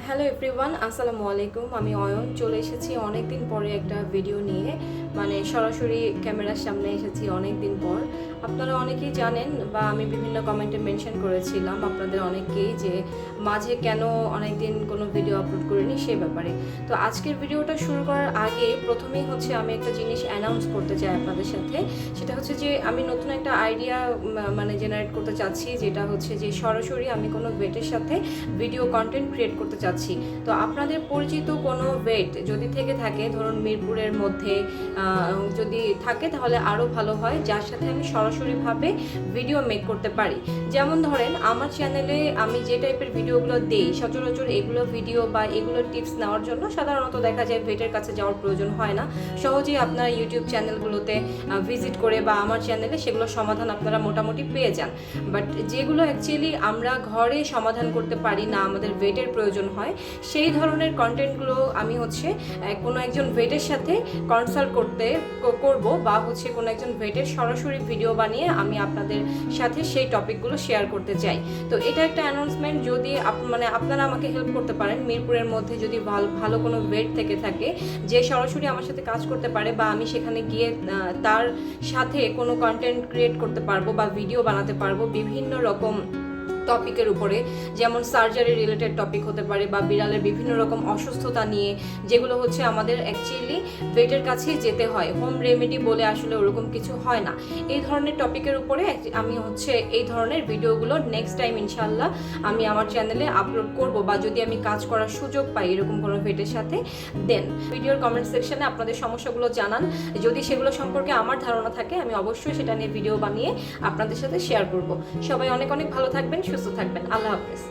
Hello everyone, আসসালামু আলাইকুম। আমি অয়ন চলে এসেছি অনেক দিন পরে একটা ভিডিও নিয়ে, মানে সরাসরি ক্যামেরার সামনে এসেছি অনেক দিন পর। আপনারা অনেকেই জানেন বা আমি বিভিন্ন কমেন্টে মেনশন করেছিলাম আপনাদের অনেকেই যে মাঝে কেন অনেক দিন কোনো ভিডিও আপলোড করিনি সে ব্যাপারে। তো আজকের ভিডিওটা শুরু করার আগে প্রথমেই হচ্ছে আমি একটা জিনিস অ্যানাউন্স করতে চাই আপনাদের সাথে। সেটা হচ্ছে যে আমি নতুন একটা আইডিয়া মানে জেনারেট করতে চাচ্ছি, যেটা হচ্ছে যে সরাসরি আমি কোনো ভেটের সাথে ভিডিও কন্টেন্ট ক্রিয়েট করতে চাচ্ছি। তো আপনাদের পরিচিত কোনো ভেট যদি থেকে থাকে, ধরুন মিরপুরের মধ্যে যদি থাকে তাহলে আরও ভালো হয়, যার সাথে আমি সরাসরিভাবে ভিডিও মেক করতে পারি। যেমন ধরেন আমার চ্যানেলে আমি যে টাইপের ভিডিওগুলো দেই সচরাচর এগুলো ভিডিও বা এগুলো টিপস নেওয়ার জন্য সাধারণত দেখা যায় ভেটের কাছে যাওয়ার প্রয়োজন হয় না। সহজেই আপনারা ইউটিউব চ্যানেলগুলোতে ভিজিট করে বা আমার চ্যানেলে সেগুলো সমাধান আপনারা মোটামুটি পেয়ে যান। বাট যেগুলো অ্যাকচুয়ালি আমরা ঘরে সমাধান করতে পারি না, আমাদের ভেটের প্রয়োজন হয়, সেই ধরনের কন্টেন্টগুলো আমি হচ্ছে কোনো একজন ভেটের সাথে কনসাল্ট করব বা হচ্ছে কোনো একজন ভেটের সরাসরি ভিডিও বানিয়ে আমি আপনাদের সাথে সেই টপিকগুলো শেয়ার করতে চাই। তো এটা একটা অ্যানাউন্সমেন্ট। যদি মানে আপনারা আমাকে হেল্প করতে পারেন, মিরপুরের মধ্যে যদি ভালো কোনো ভেট থেকে থাকে যে সরাসরি আমার সাথে কাজ করতে পারে বা আমি সেখানে গিয়ে তার সাথে কোনো কন্টেন্ট ক্রিয়েট করতে পারবো বা ভিডিও বানাতে পারবো বিভিন্ন রকম টপিকের উপরে, যেমন সার্জারি রিলেটেড টপিক হতে পারে বা বিড়ালের বিভিন্ন রকম অসুস্থতা নিয়ে, যেগুলো হচ্ছে আমাদের অ্যাকচুয়ালি ভেটের কাছেই যেতে হয়, হোম রেমেডি বলে আসলে ওরকম কিছু হয় না। এই ধরনের টপিকের উপরে আমি হচ্ছে এই ধরনের ভিডিওগুলো নেক্সট টাইম ইনশাল্লাহ আমি আমার চ্যানেলে আপলোড করব, বা যদি আমি কাজ করার সুযোগ পাই এরকম কোনো ভেটের সাথে, দেন ভিডিওর কমেন্ট সেকশনে আপনাদের সমস্যাগুলো জানান। যদি সেগুলো সম্পর্কে আমার ধারণা থাকে আমি অবশ্যই সেটা নিয়ে ভিডিও বানিয়ে আপনাদের সাথে শেয়ার করব। সবাই অনেক অনেক ভালো থাকবেন, সুস্থ থাকবেন। আল্লাহ হাফেজ।